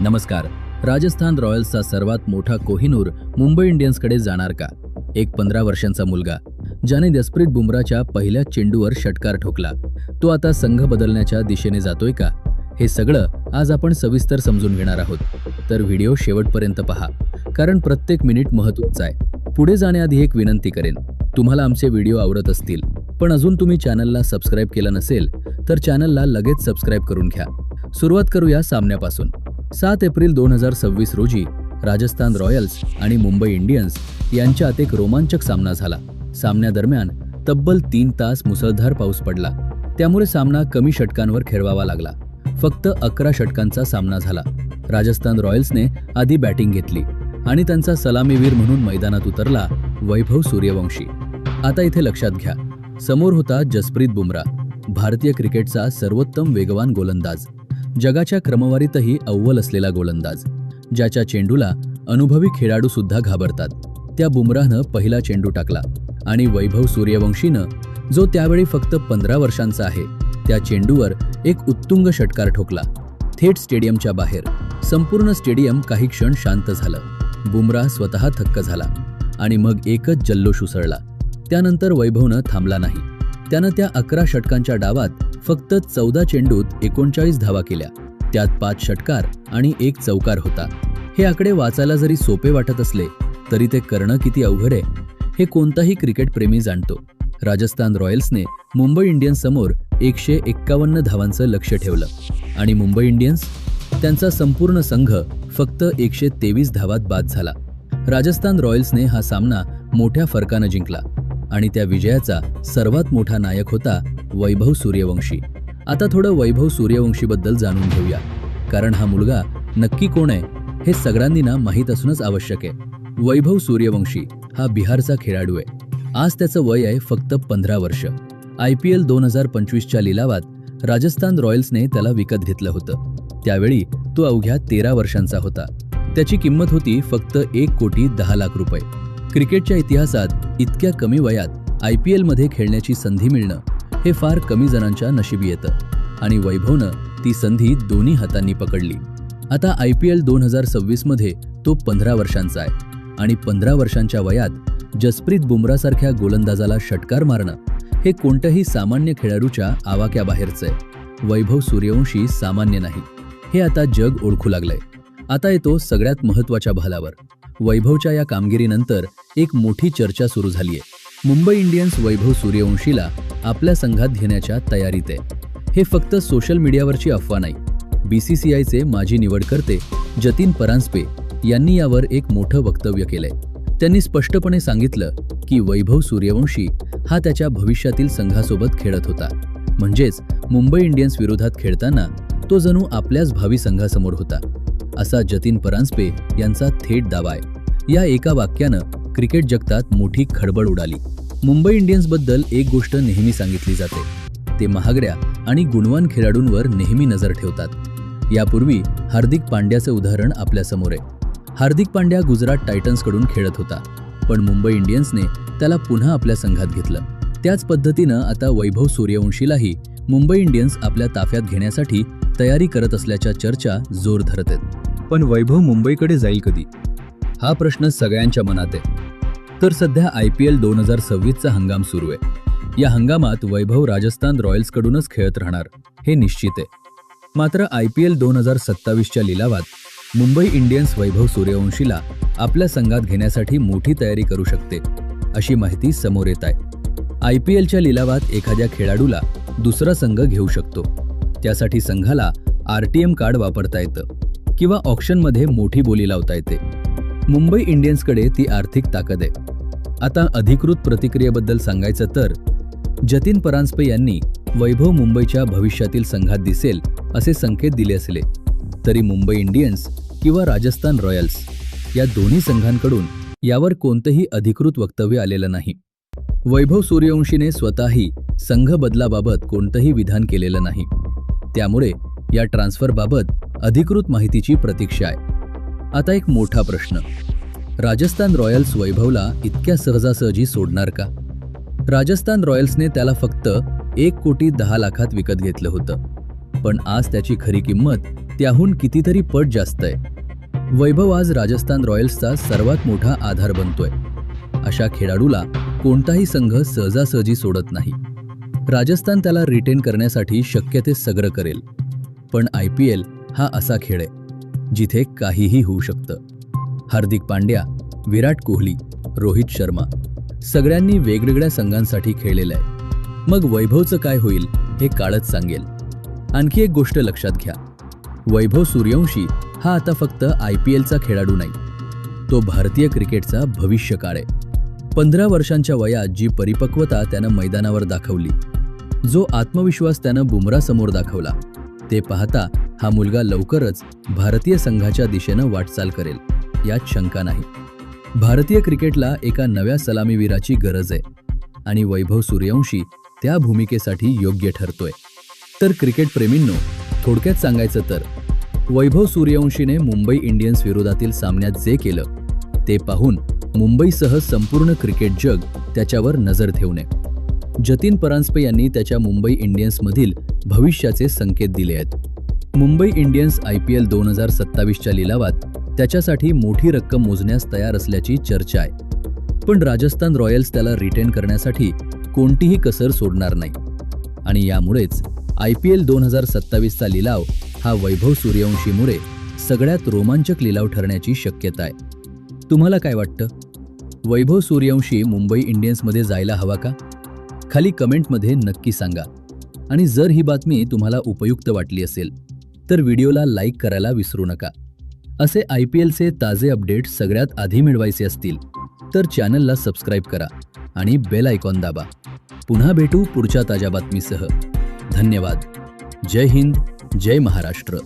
नमस्कार. राजस्थान रॉयल्सचा सर्वात मोठा कोहिनूर मुंबई इंडियन्सकडे जाणार का? एक 15 वर्षांचा मुलगा ज्याने जसप्रीत बुमराच्या पहिल्या चेंडूवर षटकार ठोकला, तो आता संघ बदलण्याच्या दिशेने जातोय का? हे सगळं आज आपण सविस्तर समजून घेणार आहोत. तर व्हिडिओ शेवटपर्यंत पहा, कारण प्रत्येक मिनिट महत्त्वाचा आहे. पुढे जाण्याआधी एक विनंती करेन, तुम्हाला आमचे व्हिडिओ आवडत असतील पण अजून तुम्ही चॅनलला सबस्क्राईब केलं नसेल तर चॅनलला लगेच सबस्क्राईब करून घ्या. सुरुवात करूया सामन्यापासून. 7 एप्रिल 2026 रोजी राजस्थान रॉयल्स आणि मुंबई इंडियन्स यांच्यात एक रोमांचक सामना झाला. सामन्यादरम्यान तब्बल 3 तास मुसळधार पाऊस पडला, त्यामुळे सामना कमी षटकांवर खेळवावा लागला. फक्त 11 षटकांचा सामना झाला. राजस्थान रॉयल्सने आधी बॅटिंग घेतली आणि त्यांचा सलामीवीर म्हणून मैदानात उतरला वैभव सूर्यवंशी. आता इथे लक्षात घ्या, समोर होता जसप्रीत बुमरा, भारतीय क्रिकेटचा सर्वोत्तम वेगवान गोलंदाज, जगाच्या क्रमवारीतही अव्वल असलेला गोलंदाज, ज्याच्या चेंडूला अनुभवी खेळाडू सुद्धा घाबरतात. त्या बुमराहनं पहिला चेंडू टाकला आणि वैभव सूर्यवंशीनं, जो त्यावेळी फक्त 15 वर्षांचा आहे, त्या चेंडूवर एक उत्तुंग षटकार ठोकला, थेट स्टेडियमच्या बाहेर. संपूर्ण स्टेडियम काही क्षण शांत झालं. बुमराह स्वतः थक्क झाला आणि मग एकच जल्लोष उसळला. त्यानंतर वैभवनं थांबला नाही. त्यानं त्या 11 षटकांच्या डावात फक्त 14 चेंडूत 39 धावा केल्या. त्यात 5 षटकार आणि 1 चौकार होता. हे आकडे वाचायला जरी सोपे वाटत असले तरी ते करणं किती अवघड आहे हे कोणताही क्रिकेट प्रेमी जाणतो. राजस्थान रॉयल्सने मुंबई इंडियन्स समोर 151 धावांचं लक्ष्य ठेवलं आणि मुंबई इंडियन्स, त्यांचा संपूर्ण संघ फक्त 123 धावात बाद झाला. राजस्थान रॉयल्सने हा सामना मोठ्या फरकानं जिंकला आणि त्या विजयाचा सर्वात मोठा नायक होता वैभव सूर्यवंशी. आता थोडं वैभव सूर्यवंशीबद्दल जाणून घेऊया, कारण हा मुलगा नक्की कोण आहे हे सगळ्यांनी माहीत असणंच आवश्यक आहे. वैभव सूर्यवंशी हा बिहारचा खेळाडू आहे. आज त्याचं वय आहे फक्त 15 वर्ष. IPL 2025च्या लिलावात राजस्थान रॉयल्सने त्याला विकत घेतलं होतं. त्यावेळी तो अवघ्या 13 वर्षांचा होता. त्याची किंमत होती फक्त 1,10,00,000 रुपये. क्रिकेटच्या इतिहासात इतक्या कमी वयात IPL मध्ये खेळण्याची संधी मिळणं हे फार कमी जणांच्या नशिबी येतं आणि वैभवनं ती संधी दोन्ही हातांनी पकडली. आता IPL 2026 मध्ये तो 15 वर्षांचा आहे आणि 15 वर्षांच्या वयात जसप्रीत बुमरासारख्या गोलंदाजाला षटकार मारणं हे कोणत्याही सामान्य खेळाडूच्या आवाक्याबाहेरचं आहे. वैभव सूर्यवंशी सामान्य नाही, हे आता जग ओळखू लागलंय. आता येतो सगळ्यात महत्त्वाच्या भालावर. वैभवच्या या कामगिरीनंतर एक मोठी चर्चा सुरू झालीय. मुंबई इंडियन्स वैभव सूर्यवंशीला आपल्या संघात घेण्याच्या तयारीत आहे. हे फक्त सोशल मीडियावरची अफवा नाही. BCCIचे माजी निवडकर्ते जतीन परांजपे यांनी यावर एक मोठं वक्तव्य केलंय. त्यांनी स्पष्टपणे सांगितलं की वैभव सूर्यवंशी हा त्याच्या भविष्यातील संघासोबत खेळत होता. म्हणजेच मुंबई इंडियन्स विरोधात खेळताना तो जणू आपल्याच भावी संघासमोर होता, असा जतीन परांजपे यांचा थेट दावा आहे. या एका वाक्यानं क्रिकेट जगतात मोठी खळबळ उडाली. मुंबई इंडियन्सबद्दल एक गोष्ट नेहमी सांगितली जाते, ते महागड्या आणि गुणवान खेळाडूंवर नेहमी नजर ठेवतात. यापूर्वी हार्दिक पांड्याचं उदाहरण आपल्यासमोर आहे. हार्दिक पांड्या गुजरात टायटन्सकडून खेळत होता, पण मुंबई इंडियन्सने त्याला पुन्हा आपल्या संघात घेतलं. त्याच पद्धतीनं आता वैभव सूर्यवंशीलाही मुंबई इंडियन्स आपल्या ताफ्यात घेण्यासाठी तयारी करत असल्याच्या चर्चा जोर धरत आहेत. पण वैभव मुंबईकडे जाईल कधी, हा प्रश्न सगळ्यांच्या मनात आहे. तर सध्या IPL 2026चा हंगाम सुरू आहे. या हंगामात वैभव राजस्थान रॉयल्सकडूनच खेळत राहणार हे निश्चित आहे. मात्र IPL 2027च्या लिलावात मुंबई इंडियन्स वैभव सूर्यवंशीला आपल्या संघात घेण्यासाठी मोठी तयारी करू शकते, अशी माहिती समोर येत आहे. IPLच्या लिलावात एखाद्या खेळाडूला दुसरा संघ घेऊ शकतो. त्यासाठी संघाला RTM कार्ड वापरता येतं किंवा ऑक्शनमध्ये मोठी बोली लावता येते. मुंबई इंडियन्सकडे ती आर्थिक ताकद आहे. आता अधिकृत प्रतिक्रियेबद्दल सांगायचं तर जतीन परांजपे यांनी वैभव मुंबईच्या भविष्यातील संघात दिसेल असे संकेत दिले असले तरी मुंबई इंडियन्स किंवा राजस्थान रॉयल्स या दोन्ही संघांकडून यावर कोणतंही अधिकृत वक्तव्य आलेलं नाही. वैभव सूर्यवंशीने स्वतःही संघ बदलाबाबत कोणतंही विधान केलेलं नाही. त्यामुळे या ट्रान्सफरबाबत अधिकृत माहितीची प्रतीक्षा आहे. आता एक मोठा प्रश्न, राजस्थान रॉयल्स वैभवला इतक्या सहजासहजी सोडणार का? राजस्थान रॉयल्सने त्याला फक्त 1,10,00,000 विकत घेतलं होतं, पण आज त्याची खरी किंमत त्याहून कितीतरी पट जास्त आहे. वैभव आज राजस्थान रॉयल्सचा सर्वात मोठा आधार बनतोय. अशा खेळाडूला कोणताही संघ सहजासहजी सोडत नाही. राजस्थान त्याला रिटेन करण्यासाठी शक्य ते सगळं करेल. पण IPL हा असा खेळ आहे जिथे काहीही होऊ शकतं. हार्दिक पांड्या, विराट कोहली, रोहित शर्मा सगळ्यांनी वेगवेगळ्या संघांसाठी खेळलेलं आहे. मग वैभवचं काय होईल हे काळच सांगेल. आणखी एक गोष्ट लक्षात घ्या, वैभव सूर्यवंशी हा आता फक्त IPLचा खेळाडू नाही, तो भारतीय क्रिकेटचा भविष्यकाळ आहे. 15 वर्षांच्या वयात जी परिपक्वता त्यानं मैदानावर दाखवली, जो आत्मविश्वास त्यानं बुमरासमोर दाखवला, ते पाहता हा मुलगा लवकरच भारतीय संघाच्या दिशेनं वाटचाल करेल यात शंका नाही. भारतीय क्रिकेटला एका नव्या सलामीवीराची गरज आहे आणि वैभव सूर्यवंशी त्या भूमिकेसाठी योग्य ठरतोय. तर क्रिकेट प्रेमींनो, थोडक्यात सांगायचं तर वैभव सूर्यवंशीने मुंबई इंडियन्स विरोधातील सामन्यात जे केलं ते पाहून मुंबईसह संपूर्ण क्रिकेट जग त्याच्यावर नजर ठेवून आहे. जतीन परांजपे यांनी त्याच्या मुंबई इंडियन्समधील भविष्याचे संकेत दिले आहेत. मुंबई इंडियन्स IPL 2027च्या लिलावात त्याच्यासाठी मोठी रक्कम मोजण्यास तयार असल्याची चर्चा आहे. पण राजस्थान रॉयल्स त्याला रिटेन करण्यासाठी कोणतीही कसर सोडणार नाही आणि यामुळेच IPL 2027चा लिलाव हा वैभव सूर्यवंशीमुळे सगळ्यात रोमांचक लिलाव ठरण्याची शक्यता आहे. तुम्हाला काय वाटतं? वैभव सूर्यवंशी मुंबई इंडियन्समध्ये जायला हवा का? खाली कमेंटमध्ये नक्की सांगा. आणि जर ही बातमी तुम्हाला उपयुक्त वाटली असेल तर व्हिडिओला लाईक करायला विसरू नका. असे IPLचे ताजे अपडेट सगळ्यात आधी मिळवायचे असतील तर चॅनलला सबस्क्राईब करा आणि बेल आयकॉन दाबा. पुन्हा भेटू पुढच्या ताज्या बातमीसह. धन्यवाद. जय हिंद, जय महाराष्ट्र.